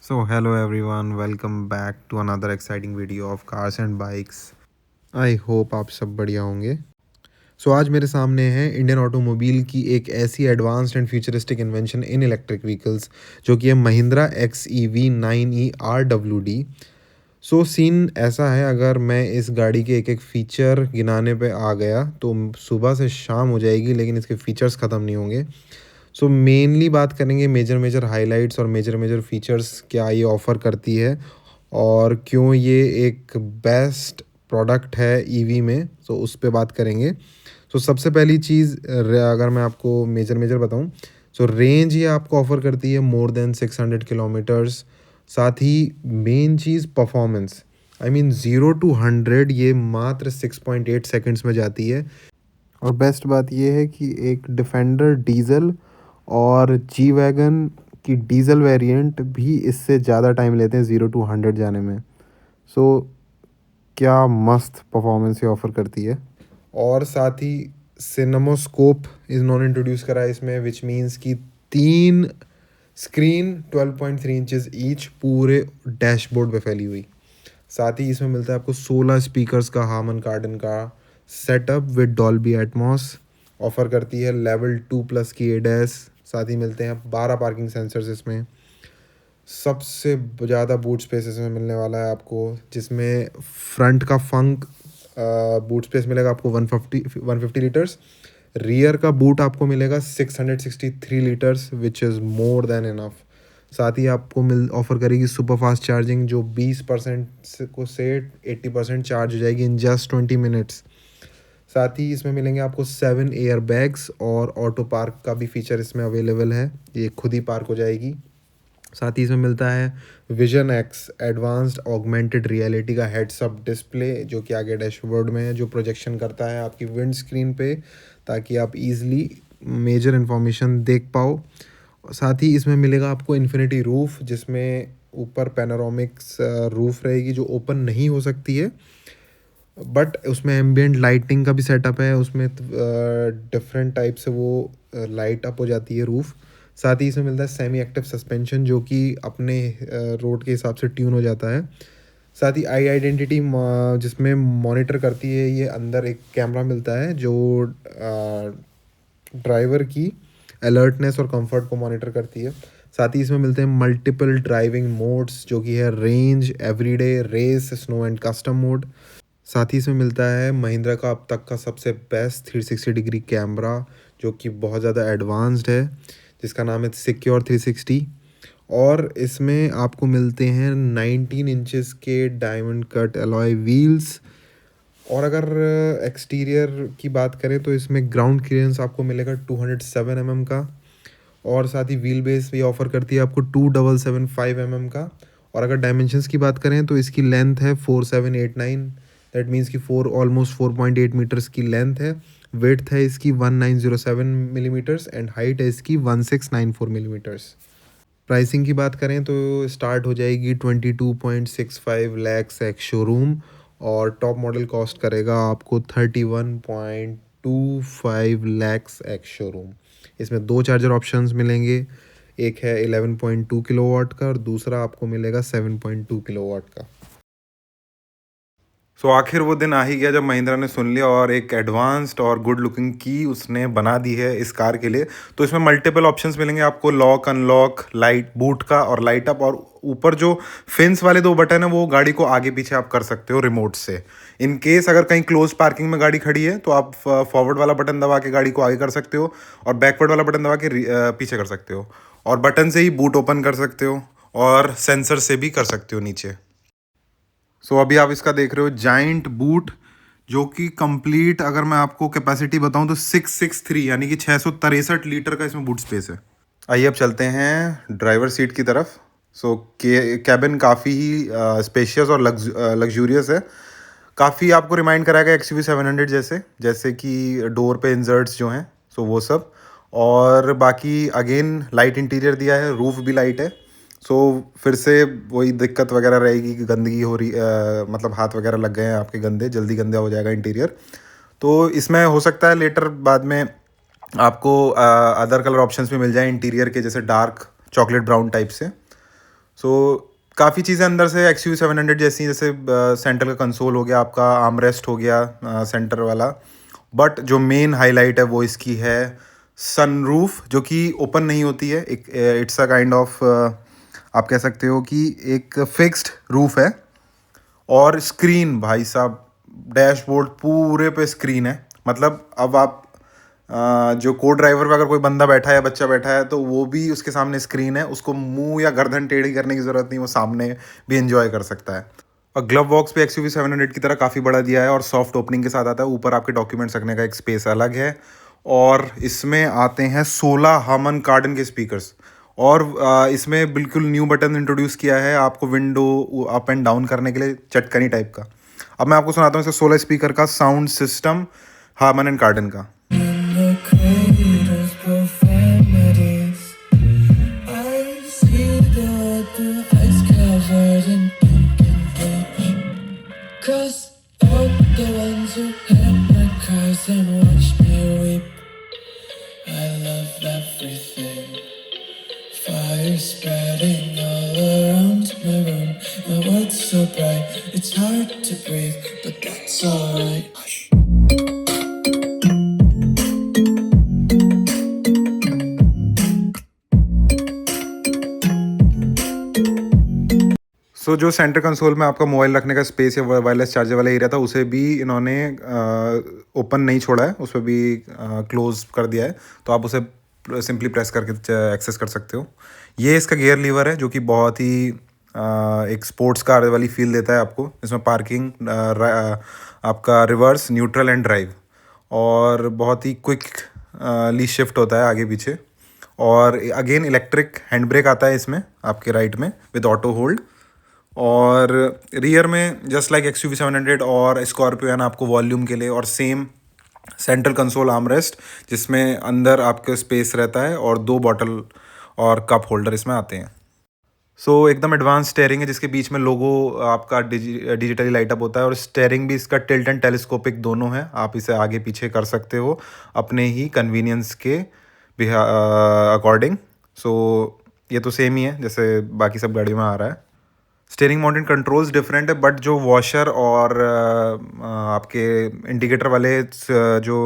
So hello everyone, welcome back to another exciting video of cars and bikes. I hope आप सब बढ़िया होंगे. आज मेरे सामने है इंडियन ऑटोमोबाइल की एक ऐसी advanced and futuristic invention in electric vehicles जो कि है महिंद्रा XEV9e RWD. सीन ऐसा है, अगर मैं इस गाड़ी के एक एक फ़ीचर गिनाने पे आ गया तो सुबह से शाम हो जाएगी, लेकिन इसके फ़ीचर्स ख़त्म नहीं होंगे. मेनली बात करेंगे मेजर मेजर हाइलाइट्स और मेजर मेजर फीचर्स क्या ये ऑफ़र करती है और क्यों ये एक बेस्ट प्रोडक्ट है ईवी में. उस पे बात करेंगे. सबसे पहली चीज़, अगर मैं आपको मेजर मेजर बताऊं, रेंज ये आपको ऑफ़र करती है मोर देन 600 किलोमीटर्स. साथ ही मेन चीज़ परफॉर्मेंस, आई मीन 0 to 100 ये मात्र 6.8 सेकंड्स में जाती है. और बेस्ट बात ये है कि एक डिफेंडर डीजल और जी वैगन की डीजल वेरिएंट भी इससे ज़्यादा टाइम लेते हैं 0 to 100 जाने में. क्या मस्त परफॉर्मेंस ये ऑफ़र करती है. और साथ ही सिनेमोस्कोप इज़ नॉन इंट्रोड्यूस करा है इसमें, विच मीन्स कि 3 स्क्रीन 12.3 इंचज़ ईच पूरे डैशबोर्ड पे फैली हुई. साथ ही इसमें मिलता है आपको 16 स्पीकर्स का हार्मन कार्डन का setup with Dolby Atmos. Offer करती है लेवल 2+ की एडएस. साथ ही मिलते हैं 12 पार्किंग सेंसर्स इसमें. सबसे ज़्यादा बूट स्पेस इसमें मिलने वाला है आपको, जिसमें फ्रंट का फंक बूट स्पेस मिलेगा आपको 150 लीटर्स. रियर का बूट आपको मिलेगा 663 litres, which is more than enough. साथ ही आपको ऑफ़र करेगी सुपर फास्ट चार्जिंग, जो 20% को से 80% चार्ज हो जाएगी इन जस्ट 20 मिनट्स. साथ ही इसमें मिलेंगे आपको 7 एयर बैग्स और ऑटो पार्क का भी फीचर इसमें अवेलेबल है, ये खुद ही पार्क हो जाएगी. साथ ही इसमें मिलता है vision x advanced augmented reality का हेड्स अप डिस्प्ले, जो कि आगे डैशबोर्ड में है, जो प्रोजेक्शन करता है आपकी विंड स्क्रीन पे, ताकि आप इजीली मेजर इन्फॉर्मेशन देख पाओ. साथ ही इसमें मिलेगा आपको इन्फिनिटी रूफ, जिसमें ऊपर पैनोरामिक्स रूफ रहेगी जो ओपन नहीं हो सकती है, बट उसमें एम्बियंट लाइटिंग का भी सेटअप है. उसमें डिफरेंट टाइप से वो लाइट अप हो जाती है रूफ. साथ ही इसमें मिलता है सेमी एक्टिव सस्पेंशन, जो कि अपने रोड के हिसाब से ट्यून हो जाता है. साथ ही आई आइडेंटिटी जिसमें मॉनिटर करती है, ये अंदर एक कैमरा मिलता है जो ड्राइवर की अलर्टनेस और कंफर्ट को मॉनिटर करती है. साथ ही इसमें मिलते हैं मल्टीपल ड्राइविंग मोड्स, जो कि है range, everyday, race, snow and custom mode. साथ ही इसमें मिलता है महिंद्रा का अब तक का सबसे बेस्ट 360 डिग्री कैमरा, जो कि बहुत ज़्यादा एडवांस्ड है, जिसका नाम है सिक्योर 360. और इसमें आपको मिलते हैं 19 इंचेस के डायमंड कट अलॉय व्हील्स. और अगर एक्सटीरियर की बात करें तो इसमें ग्राउंड क्लियरेंस आपको मिलेगा 207 mm का. और साथ ही व्हील बेस भी ऑफ़र करती है आपको 2775 mm का. और अगर डायमेंशंस की बात करें तो इसकी लेंथ है 4789, दैट मीन्स कि ऑलमोस्ट 4.8 मीटर्स की लेंथ है. विड्थ है इसकी 1907 मिलीमीटर्स एंड हाइट है इसकी 1694 मिलीमीटर्स. प्राइसिंग की बात करें तो स्टार्ट हो जाएगी 22.65 लैक्स एक्स शोरूम, और टॉप मॉडल कॉस्ट करेगा आपको 31.25 लैक्स एक्स शोरूम. इसमें 2 चार्जर ऑप्शंस मिलेंगे, एक है 11.2 किलोवाट का और दूसरा आपको मिलेगा 7.2 किलोवाट का. आखिर वो दिन आ ही गया जब महिंद्रा ने सुन लिया और एक एडवांस्ड और गुड लुकिंग की उसने बना दी है इस कार के लिए. तो इसमें मल्टीपल ऑप्शंस मिलेंगे आपको, लॉक, अनलॉक, लाइट बूट का और लाइट अप. और ऊपर जो फिन्स वाले 2 बटन है वो गाड़ी को आगे पीछे आप कर सकते हो रिमोट से. इन केस अगर कहीं क्लोज पार्किंग में गाड़ी खड़ी है तो आप फॉरवर्ड वाला बटन दबा के गाड़ी को आगे कर सकते हो और बैकवर्ड वाला बटन दबा के पीछे कर सकते हो. और बटन से ही बूट ओपन कर सकते हो और सेंसर से भी कर सकते हो नीचे. अभी आप इसका देख रहे हो जाइंट बूट, जो कि कंप्लीट, अगर मैं आपको कैपेसिटी बताऊं तो 663 यानी कि 663 लीटर का इसमें बूट स्पेस है. आइए अब चलते हैं ड्राइवर सीट की तरफ. कैबिन काफ़ी ही स्पेशियस और लग्जूरियस है. काफ़ी आपको रिमाइंड कराएगा XUV700 जैसे, जैसे कि डोर पे इंजर्ट्स जो हैं, वो सब. और बाकी अगेन लाइट इंटीरियर दिया है, रूफ भी लाइट है. फिर से वही दिक्कत वगैरह रहेगी कि गंदगी हो रही, मतलब हाथ वगैरह लग गए हैं आपके गंदे, जल्दी गंदा हो जाएगा इंटीरियर. तो इसमें हो सकता है लेटर बाद में आपको अदर कलर ऑप्शंस भी मिल जाए इंटीरियर के, जैसे डार्क चॉकलेट ब्राउन टाइप से. सो काफ़ी चीज़ें अंदर से XUV 700 जैसी, जैसे सेंटर का कंसोल हो गया, आपका आर्मरेस्ट हो गया सेंटर वाला। बट जो मेन हाईलाइट है वो इसकी है सनरूफ, जो कि ओपन नहीं होती है। एक इट्स अ काइंड ऑफ, आप कह सकते हो कि एक फिक्स्ड रूफ है। और स्क्रीन भाई साहब, डैशबोर्ड पूरे पे स्क्रीन है। मतलब अब आप जो को ड्राइवर पे अगर कोई बंदा बैठा है या बच्चा बैठा है तो वो भी उसके सामने स्क्रीन है, उसको मुंह या गर्दन टेढ़ी करने की ज़रूरत नहीं, वो सामने भी एंजॉय कर सकता है। और ग्लव बॉक्स भी XUV 700 की तरह काफ़ी बड़ा दिया है और सॉफ्ट ओपनिंग के साथ आता है। ऊपर आपके डॉक्यूमेंट्स रखने का एक स्पेस अलग है। और इसमें आते हैं 16 हामन कार्डन के स्पीकर्स। और इसमें बिल्कुल न्यू बटन इंट्रोड्यूस किया है आपको विंडो अप एंड डाउन करने के लिए, चटकनी टाइप का। अब मैं आपको सुनाता हूँ इसका 16 स्पीकर का साउंड सिस्टम हार्मन एंड कार्डन का। Cause all the ones who hit my cries and watched me weep. I love everything. Fire spreading all around my room. My world's so bright, it's hard to breathe, but that's alright. सो जो centre console में आपका mobile रखने का space या wireless charger वाला area था, उसे भी इन्होंने ओपन नहीं छोड़ा है, उस पर भी क्लोज कर दिया है। तो आप उसे सिंपली प्रेस करके एक्सेस कर सकते हो। ये इसका गियर लीवर है, जो कि बहुत ही एक स्पोर्ट्स कार वाली फील देता है आपको। इसमें पार्किंग, आपका रिवर्स, न्यूट्रल एंड ड्राइव, और बहुत ही क्विक ली शिफ्ट होता है आगे पीछे। और अगेन इलेक्ट्रिक हैंड ब्रेक आता है इसमें आपके राइट में विद ऑटो होल्ड। और रियर में जस्ट लाइक XUV 700 और स्कॉर्पियो एन आपको वॉल्यूम के लिए, और सेम सेंट्रल कंसोल आर्मरेस्ट, जिसमें अंदर आपके स्पेस रहता है, और 2 बॉटल और कप होल्डर इसमें आते हैं। सो एकदम एडवांस स्टेयरिंग है, जिसके बीच में लोगो आपका डिजिटली लाइट अप होता है। और स्टेयरिंग भी इसका टिल्ट एंड टेलीस्कोपिक दोनों है, आप इसे आगे पीछे कर सकते हो अपने ही कन्वीनियंस के अकॉर्डिंग। सो ये तो सेम ही है जैसे बाकी सब गाड़ियों में आ रहा है। स्टीयरिंग माउंटेड कंट्रोल्स डिफरेंट है, बट जो वॉशर और आपके इंडिकेटर वाले जो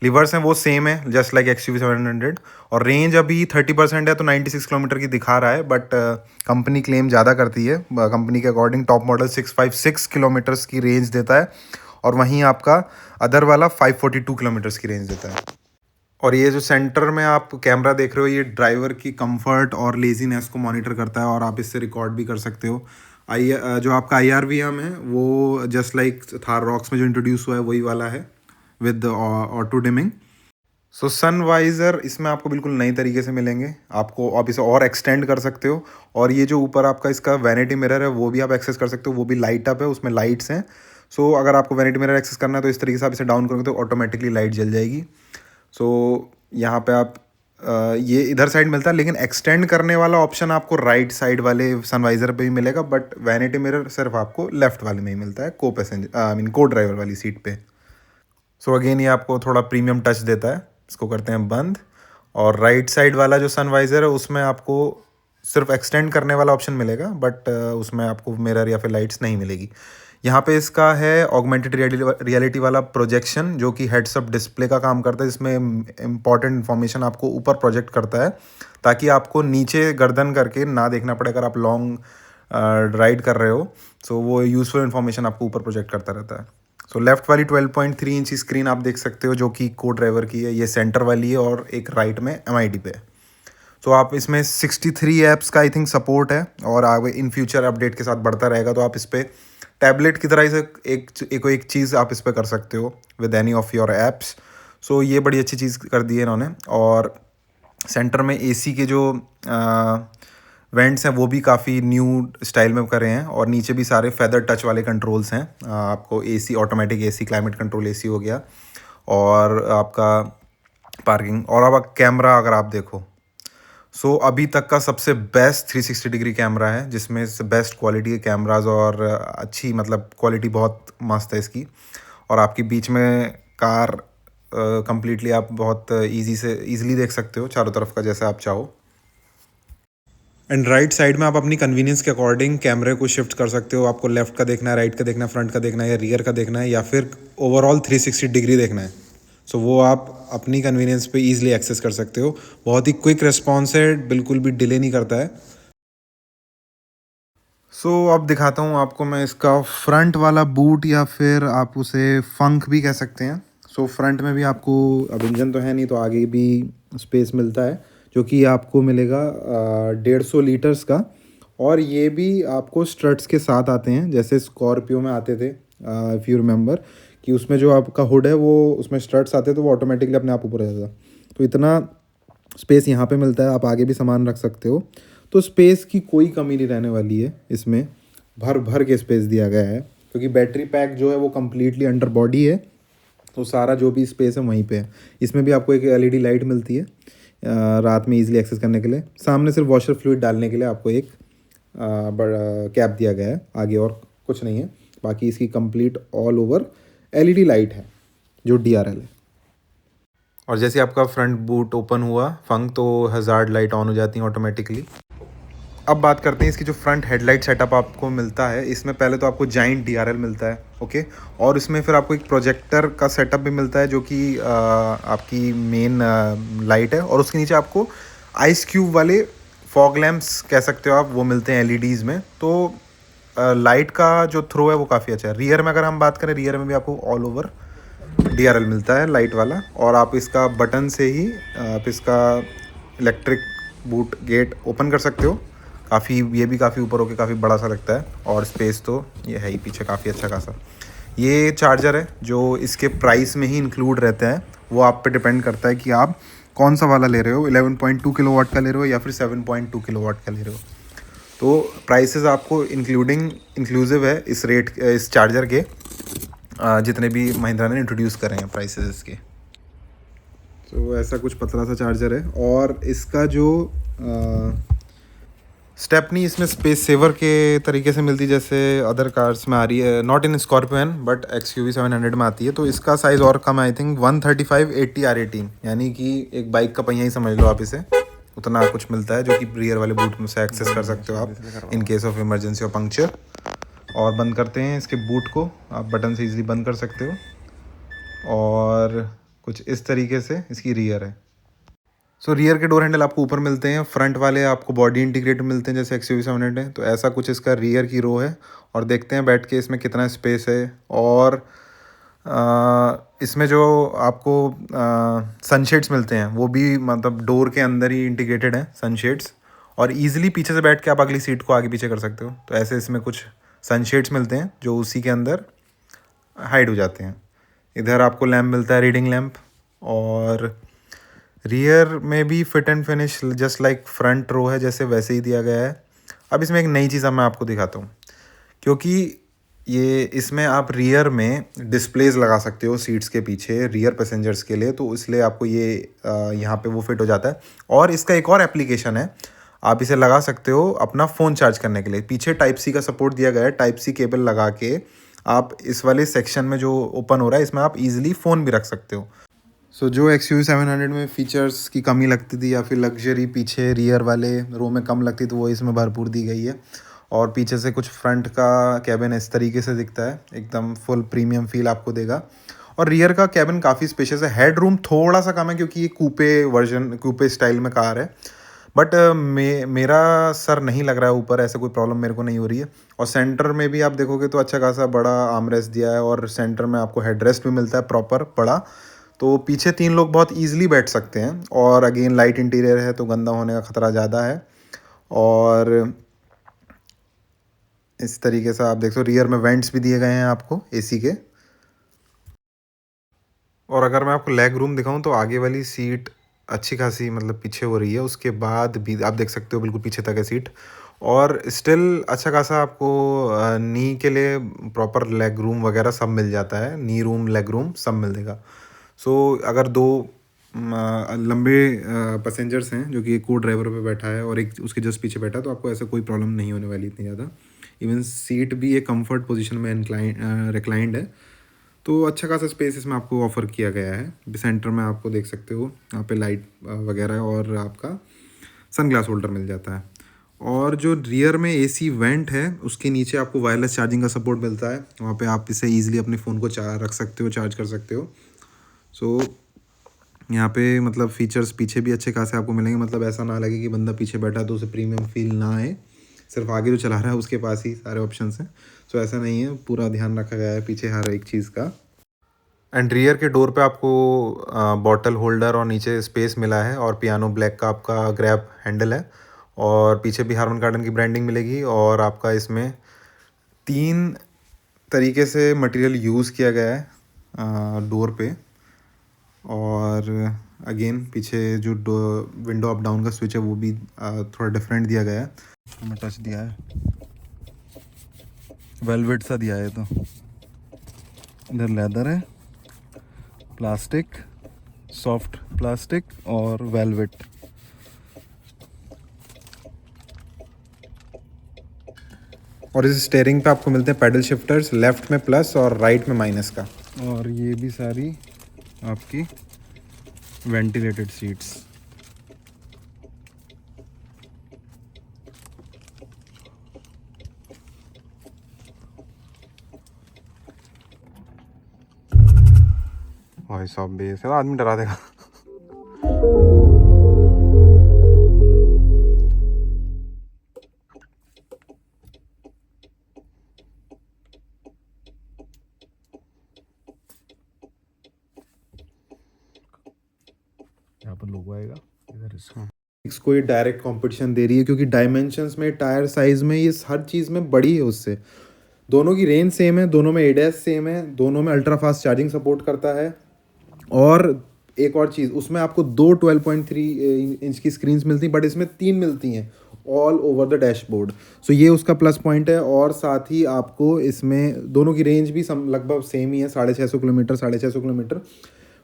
लीवर्स हैं वो सेम है, जस्ट लाइक XUV 700। और रेंज अभी 30% है, तो 96 किलोमीटर की दिखा रहा है, बट कंपनी क्लेम ज़्यादा करती है। कंपनी के अकॉर्डिंग टॉप मॉडल 656 किलोमीटर्स की रेंज देता है, और वहीं आपका अदर वाला 542 किलोमीटर्स की रेंज देता है। और ये जो सेंटर में आप कैमरा देख रहे हो, ये ड्राइवर की कंफर्ट और लेजीनेस को मॉनिटर करता है, और आप इससे रिकॉर्ड भी कर सकते हो। जो आपका IRVM है वो जस्ट लाइक थार रॉक्स में जो इंट्रोड्यूस हुआ है वही वाला है, with auto dimming. So sun visor इसमें आपको बिल्कुल नई तरीके से मिलेंगे आपको, आप इसे और एक्सटेंड कर सकते हो। और ये जो ऊपर आपका इसका वैनिटी मिरर है वो भी आप एक्सेस कर सकते हो, वो भी लाइट अप है, उसमें लाइट्स हैं। सो अगर आपको वैनिटी मिरर एक्सेस करना है तो इस तरीके से आप इसे डाउन करोगे तो ऑटोमेटिकली लाइट जल जाएगी। सो यहाँ पे आप ये इधर साइड मिलता है, लेकिन एक्सटेंड करने वाला ऑप्शन आपको राइट साइड वाले सनवाइज़र पे भी मिलेगा, बट वैनिटी मिरर सिर्फ आपको लेफ्ट वाले में ही मिलता है, को पैसेंजर आई मीन को ड्राइवर वाली सीट पे। सो अगेन ये आपको थोड़ा प्रीमियम टच देता है। इसको करते हैं बंद। और राइट साइड वाला जो सनवाइज़र है उसमें आपको सिर्फ एक्सटेंड करने वाला ऑप्शन मिलेगा, बट उसमें आपको मिरर या फिर लाइट्स नहीं मिलेगी। यहाँ पे इसका है ऑगमेंटेड रियलिटी वाला प्रोजेक्शन, जो कि हेड्स अप डिस्प्ले का काम करता है, जिसमें इंपॉर्टेंट इन्फॉर्मेशन आपको ऊपर प्रोजेक्ट करता है, ताकि आपको नीचे गर्दन करके ना देखना पड़े अगर आप लॉन्ग राइड कर रहे हो। सो वो यूज़फुल इन्फॉर्मेशन आपको ऊपर प्रोजेक्ट करता रहता है। सो लेफ्ट वाली 12.3 इंच की स्क्रीन आप देख सकते हो, जो कि को ड्राइवर की है। ये सेंटर वाली है, और एक राइट में MID पे है। तो आप इसमें 63 ऐप्स का आई थिंक सपोर्ट है, और आगे इन फ्यूचर अपडेट के साथ बढ़ता रहेगा। तो आप इस पर टैबलेट की तरह से एक चीज़ आप इस पर कर सकते हो with any of your apps. So ये बड़ी अच्छी चीज़ कर दी है इन्होंने। और सेंटर में AC के जो वेंट्स हैं वो भी काफ़ी न्यू स्टाइल में करे हैं, और नीचे भी सारे फेदर टच वाले कंट्रोल्स हैं। आपको AC, automatic AC, climate control AC हो गया, और आपका पार्किंग। और अब कैमरा अगर आप देखो, सो अभी तक का सबसे बेस्ट 360 डिग्री कैमरा है, जिसमें से बेस्ट क्वालिटी के कैमराज, और अच्छी मतलब क्वालिटी बहुत मस्त है इसकी। और आपकी बीच में कार कंप्लीटली आप बहुत ईज़िली देख सकते हो चारों तरफ का, जैसे आप चाहो। एंड राइट साइड में आप अपनी कन्वीनियंस के अकॉर्डिंग कैमरे को शिफ्ट कर सकते हो। आपको लेफ्ट का देखना है, राइट का देखना है, फ्रंट का देखना है या रियर का देखना है या फिर ओवरऑल 360 डिग्री देखना है। सो वो आप अपनी कन्वीनियंस पे ईजिली एक्सेस कर सकते हो। बहुत ही क्विक रिस्पॉन्स है, बिल्कुल भी डिले नहीं करता है। अब दिखाता हूँ आपको मैं इसका फ्रंट वाला बूट या फिर आप उसे फंक भी कह सकते हैं। फ्रंट में भी आपको, अब इंजन तो है नहीं तो आगे भी स्पेस मिलता है जो कि आपको मिलेगा 150 लीटर्स का। और ये भी आपको स्ट्रट्स के साथ आते हैं जैसे स्कॉर्पियो में आते थे, इफ़ यू रिमेंबर, कि उसमें जो आपका हुड है वो उसमें स्ट्रट्स आते तो वो ऑटोमेटिकली अपने आप ऊपर आ जाता। तो इतना स्पेस यहाँ पे मिलता है, आप आगे भी सामान रख सकते हो। तो स्पेस की कोई कमी नहीं रहने वाली है इसमें, भर भर के स्पेस दिया गया है क्योंकि बैटरी पैक जो है वो कम्प्लीटली अंडर बॉडी है। तो सारा जो भी स्पेस है वहीं पे है। इसमें भी आपको एक एलईडी लाइट मिलती है रात में इजीली एक्सेस करने के लिए। सामने सिर्फ वॉशर फ्लूइड डालने के लिए आपको एक बड़ा कैप दिया गया है, आगे और कुछ नहीं है। बाकी इसकी complete all over LED light है जो डीआरएल है। और जैसे आपका फ्रंट बूट ओपन हुआ फंक तो हज़ार्ड लाइट ऑन हो जाती है ऑटोमेटिकली। अब बात करते हैं इसकी जो फ्रंट हेडलाइट सेटअप आपको मिलता है। इसमें पहले तो आपको जाइंट डीआरएल मिलता है, ओके। और इसमें फिर आपको एक प्रोजेक्टर का सेटअप भी मिलता है जो कि आपकी मेन लाइट है। और उसके नीचे आपको आइस क्यूब वाले फॉग लैम्प्स कह सकते हो आप, वो मिलते हैं एलईडीज़ में। तो लाइट का जो थ्रो है वो काफ़ी अच्छा है। रियर में अगर हम बात करें, रियर में भी आपको ऑल ओवर डीआरएल मिलता है लाइट वाला। और आप इसका बटन से ही आप इसका इलेक्ट्रिक बूट गेट ओपन कर सकते हो। काफ़ी, ये भी काफ़ी ऊपर होके काफ़ी बड़ा सा लगता है। और स्पेस तो ये है ही पीछे काफ़ी अच्छा खासा। ये चार्जर है जो इसके प्राइस में ही इंक्लूड रहते हैं। वो आप पे डिपेंड करता है कि आप कौन सा वाला ले रहे हो, 11.2 किलोवाट का ले रहे हो या फिर 7.2 किलोवाट का ले रहे हो। तो प्राइसेस आपको इंक्लूसिव है इस चार्जर के, जितने भी महिंद्रा ने इंट्रोड्यूस करे हैं प्राइसेस इसके। तो ऐसा कुछ पतला सा चार्जर है। और इसका जो स्टेपनी इसमें स्पेस सेवर के तरीके से मिलती है जैसे अदर कार्स में आ रही है, not in scorpion but XUV 700 में आती है। तो इसका साइज़ और कम है, आई थिंक 135/80 R18, यानी कि एक बाइक का पहिया ही समझ लो आप इसे। उतना कुछ मिलता है जो कि रियर वाले बूट में से एक्सेस कर सकते हो आप इन केस ऑफ इमरजेंसी और पंक्चर। और बंद करते हैं इसके बूट को, आप बटन से इजीली बंद कर सकते हो। और कुछ इस तरीके से इसकी रियर है। रियर के डोर हैंडल आपको ऊपर मिलते हैं, फ्रंट वाले आपको बॉडी इंटीग्रेटेड मिलते हैं जैसे XUV 700 है। तो ऐसा कुछ इसका रियर की रो है। और देखते हैं बैठ के इसमें कितना स्पेस है। और इसमें जो आपको सनशेड्स मिलते हैं वो भी मतलब डोर के अंदर ही इंटीग्रेटेड हैं सनशेड्स। और ईजिली पीछे से बैठ के आप अगली सीट को आगे पीछे कर सकते हो। तो ऐसे इसमें कुछ सनशेड्स मिलते हैं जो उसी के अंदर हाइड हो जाते हैं। इधर आपको लैम्प मिलता है, रीडिंग लैम्प। और रियर में भी fit and finish just like front row है जैसे वैसे ही दिया गया है। अब इसमें एक नई चीज़ अब मैं आपको दिखाता हूँ, क्योंकि ये इसमें आप रियर में डिस्प्लेज लगा सकते हो सीट्स के पीछे रियर पैसेंजर्स के लिए। तो इसलिए आपको ये यहाँ पे वो फिट हो जाता है। और इसका एक और एप्लीकेशन है, आप इसे लगा सकते हो अपना फ़ोन चार्ज करने के लिए। पीछे टाइप सी का सपोर्ट दिया गया है, टाइप सी केबल लगा के आप इस वाले सेक्शन में जो ओपन हो रहा है इसमें आप ईजिली फ़ोन भी रख सकते हो। जो XUV 700 में फ़ीचर्स की कमी लगती थी या फिर लग्जरी पीछे रियर वाले रो में कम लगती तो वो इसमें भरपूर दी गई है। और पीछे से कुछ फ्रंट का कैबिन इस तरीके से दिखता है, एकदम फुल प्रीमियम फील आपको देगा। और रियर का कैबिन काफ़ी स्पेशियस है। हेड रूम थोड़ा सा कम है क्योंकि ये कूपे स्टाइल में कार है। बट मेरा सर नहीं लग रहा है ऊपर, ऐसा कोई प्रॉब्लम मेरे को नहीं हो रही है। और सेंटर में भी आप देखोगे तो अच्छा खासा बड़ा आर्मरेस्ट दिया है। और सेंटर में आपको हेडरेस्ट भी मिलता है प्रॉपर बड़ा। तो पीछे 3 लोग बहुत ईजिली बैठ सकते हैं। और अगेन लाइट इंटीरियर है तो गंदा होने का ख़तरा ज़्यादा है। और इस तरीके से आप देख सकते हो रियर में वेंट्स भी दिए गए हैं आपको AC के। और अगर मैं आपको लेग रूम दिखाऊं तो आगे वाली सीट अच्छी खासी मतलब पीछे हो रही है, उसके बाद भी आप देख सकते हो बिल्कुल पीछे तक है सीट। और स्टिल अच्छा खासा आपको नी के लिए प्रॉपर लेग रूम वगैरह सब मिल जाता है, नी रूम लेग रूम सब मिल देगा। अगर 2 लंबे पैसेंजर्स हैं जो कि एक को ड्राइवर पे बैठा है और एक उसके जस्ट पीछे बैठा है तो आपको ऐसा कोई प्रॉब्लम नहीं होने वाली इतनी ज़्यादा। इवन सीट भी एक कंफर्ट पोजीशन में रिक्लाइंड है। तो अच्छा खासा स्पेस इसमें आपको ऑफ़र किया गया है। सेंटर में आपको देख सकते हो यहाँ पे लाइट वगैरह और आपका सन ग्लास होल्डर मिल जाता है। और जो रियर में एसी वेंट है उसके नीचे आपको वायरलेस चार्जिंग का सपोर्ट मिलता है, वहाँ पे आप इसे ईजिली अपने फ़ोन को रख सकते हो, चार्ज कर सकते हो। सो यहाँ पे मतलब फ़ीचर्स पीछे भी अच्छे खासे आपको मिलेंगे, मतलब ऐसा ना लगे कि बंदा पीछे बैठा है तो उसे प्रीमियम फील ना आए, सिर्फ आगे जो चला रहा है उसके पास ही सारे ऑप्शंस हैं। सो ऐसा नहीं है, पूरा ध्यान रखा गया है पीछे हर एक चीज़ का। एंड रियर के डोर पे आपको बॉटल होल्डर और नीचे स्पेस मिला है, और पियानो ब्लैक का आपका ग्रैब हैंडल है, और पीछे भी हार्मन कार्डन की ब्रांडिंग मिलेगी। और आपका इसमें 3 तरीके से मटेरियल यूज़ किया गया है डोर पे। और अगेन पीछे जो विंडो अप डाउन का स्विच है वो भी थोड़ा डिफरेंट दिया गया है। मैं टच दिया है, वेलवेट सा दिया है। तो इधर लेदर है, प्लास्टिक, सॉफ्ट प्लास्टिक और वेलवेट। और इस स्टेयरिंग पे आपको मिलते हैं पैडल शिफ्टर्स, लेफ्ट में प्लस और राइट में माइनस का। और ये भी सारी आपकी वेंटिलेटेड सीट्स। भाई साहब बेस है, आदमी डरा देगा। यहाँ पर लोगो आएगा इधर इसका। इसको ये डायरेक्ट कंपटीशन दे रही है क्योंकि डायमेंशंस में, टायर साइज में, ये हर चीज़ में बड़ी है उससे। दोनों की रेंज सेम है, दोनों में एडीएस सेम है, दोनों में अल्ट्रा फास्ट चार्जिंग सपोर्ट करता है। और एक और चीज़, उसमें आपको 2 12.3 इंच की स्क्रीन्स मिलती हैं, बट इसमें 3 मिलती हैं ऑल ओवर द डैशबोर्ड। सो ये उसका प्लस पॉइंट है। और साथ ही आपको इसमें दोनों की रेंज भी लगभग सेम ही है, 650 किलोमीटर, 650 किलोमीटर।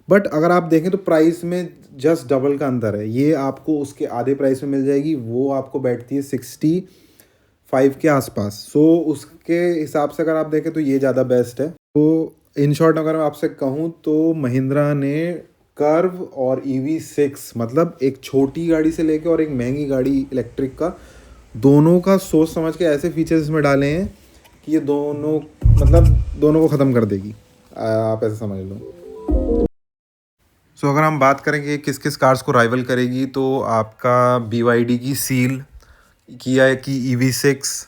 बट अगर आप देखें तो प्राइस में जस्ट डबल का अंतर है। ये आपको उसके आधे प्राइस में मिल जाएगी, वो आपको बैठती है 65 के आसपास। सो उसके हिसाब से अगर आप देखें तो ये ज़्यादा बेस्ट है। तो इन शॉर्ट अगर मैं आपसे कहूँ तो महिंद्रा ने कर्व और EV6, मतलब एक छोटी गाड़ी से लेके और एक महंगी गाड़ी इलेक्ट्रिक का, दोनों का सोच समझ के ऐसे फीचर्स इसमें डाले हैं कि ये दोनों मतलब दोनों को ख़त्म कर देगी, आप ऐसे समझ लो। सो अगर हम बात करेंगे किस किस कार्स को राइवल करेगी, तो आपका BYD की सील, किया की EV6,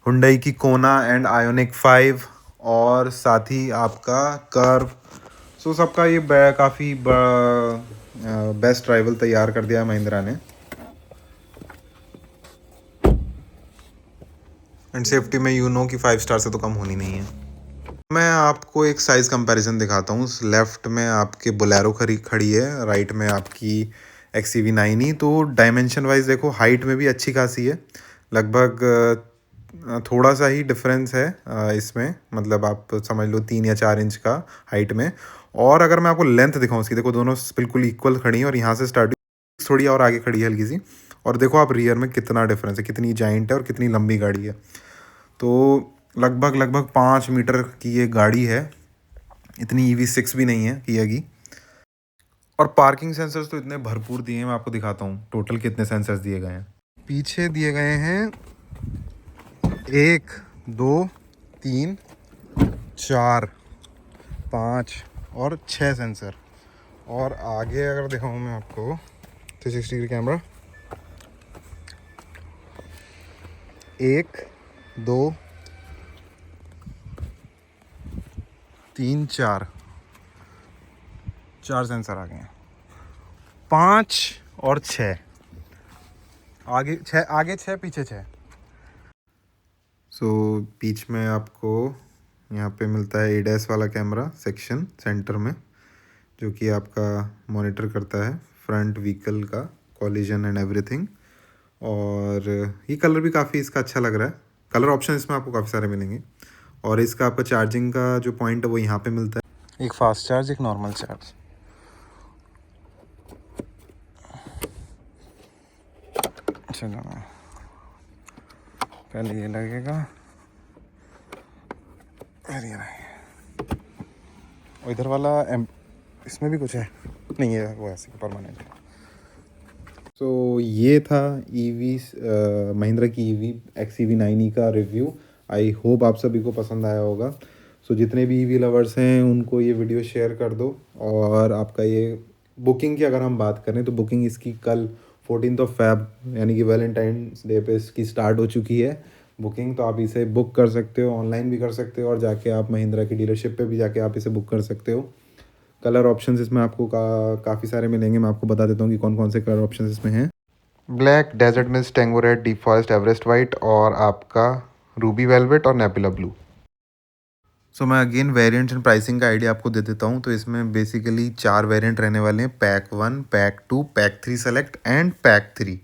हुंडई की कोना एंड आयोनिक 5, और साथ ही आपका कर्व। सो सबका ये काफ़ी बेस्ट राइवल तैयार कर दिया है महिंद्रा ने। एंड सेफ्टी में यू नो कि 5 स्टार से तो कम होनी नहीं है। मैं आपको एक साइज़ कंपैरिजन दिखाता हूँ। लेफ़्ट में आपके बोलेरो खड़ी है, राइट में आपकी XCV9। तो डायमेंशन वाइज देखो, हाइट में भी अच्छी खासी है, लगभग थोड़ा सा ही डिफरेंस है इसमें, मतलब आप समझ लो 3 या 4 इंच का हाइट में। और अगर मैं आपको लेंथ दिखाऊँ इसकी, देखो दोनों बिल्कुल इक्वल खड़ी हैं, और यहाँ से स्टार्टिंग थोड़ी और आगे खड़ी है हल्की सी। और देखो आप रियर में कितना डिफरेंस है, कितनी जाइंट है और कितनी लंबी गाड़ी है। तो लगभग 5 मीटर की ये गाड़ी है, इतनी EV6 भी नहीं है किया की। और पार्किंग सेंसर्स तो इतने भरपूर दिए हैं, मैं आपको दिखाता हूँ टोटल कितने सेंसर्स दिए गए हैं। पीछे दिए गए हैं 1 2 3 4 5 और 6 सेंसर। और आगे अगर दिखाऊँ मैं आपको 360 डिग्री कैमरा, 1 2 3 4 सेंसर आ गए हैं, 5 और 6, आगे 6 पीछे 6। सो बीच में आपको यहाँ पे मिलता है ADAS वाला कैमरा सेक्शन सेंटर में, जो कि आपका मॉनिटर करता है फ्रंट व्हीकल का कॉलिजन एंड एवरीथिंग। और ये कलर भी काफ़ी इसका अच्छा लग रहा है, कलर ऑप्शन इसमें आपको काफ़ी सारे मिलेंगे। और इसका आपका चार्जिंग का जो पॉइंट है वो यहाँ पे मिलता है, एक फास्ट चार्ज, एक नॉर्मल चार्ज। चलो पहले ये लगेगा, फिर ये लगेगा। और इधर वाला इसमें भी कुछ है नहीं है, वो ऐसे परमानेंट है। ये था ईवी महिंद्रा की ईवी XEV9e का रिव्यू। आई होप आप सभी को पसंद आया होगा। जितने भी ईवी लवर्स हैं उनको ये वीडियो शेयर कर दो। और आपका ये बुकिंग की अगर हम बात करें तो बुकिंग इसकी कल 14 फ़रवरी यानी कि वैलेंटाइंस डे पे इसकी स्टार्ट हो चुकी है बुकिंग। तो आप इसे बुक कर सकते हो, ऑनलाइन भी कर सकते हो और जाके आप महिंद्रा की डीलरशिप पे भी जाके आप इसे बुक कर सकते हो। कलर ऑप्शंस इसमें आपको काफ़ी सारे मिलेंगे। मैं आपको बता देता हूँ कि कौन कौन से कलर ऑप्शंस इसमें हैं। Black, desert mist, tango red, deep forest, Everest white और आपका रूबी वेलवेट और नेपिला ब्लू। मैं अगेन वेरिएंट्स एंड प्राइसिंग का आइडिया आपको दे देता हूँ। तो इसमें बेसिकली 4 वेरिएंट रहने वाले हैं, pack 1, pack 2, pack 3 select and pack 3,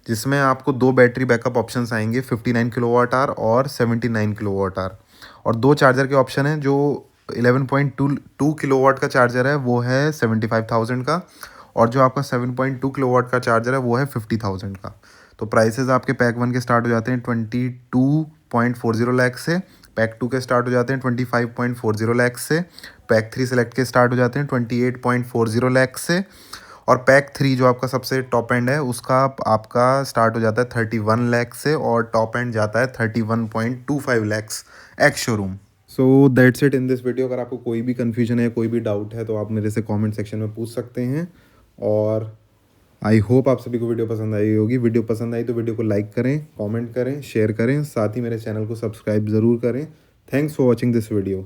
जिसमें आपको 2 बैटरी बैकअप ऑप्शंस आएंगे, 59 किलोवाट आवर और 79 किलोवाट आवर। और 2 चार्जर के ऑप्शन हैं। जो 11.2 किलोवाट का चार्जर है वो है 75,000 का, और जो आपका 7.2 किलोवाट का चार्जर है वो है 50,000 का। तो प्राइसेस आपके पैक 1 के स्टार्ट हो जाते हैं 22.40 लाख से, पैक 2 के स्टार्ट हो जाते हैं 25.40 लाख से, पैक 3 सेलेक्ट के स्टार्ट हो जाते हैं 28.40 लाख से, और पैक 3 जो आपका सबसे टॉप एंड है उसका आपका स्टार्ट हो जाता है 31 लाख से, और टॉप एंड जाता है 31.25 lakhs ex showroom. That's it in this video. अगर आपको कोई भी कन्फ्यूजन है, कोई भी डाउट है तो आप मेरे से कमेंट सेक्शन में पूछ सकते हैं। और आई होप आप सभी को वीडियो पसंद आई होगी। वीडियो पसंद आई तो वीडियो को लाइक करें, कमेंट करें, शेयर करें, साथ ही मेरे चैनल को सब्सक्राइब ज़रूर करें। Thanks for watching this video.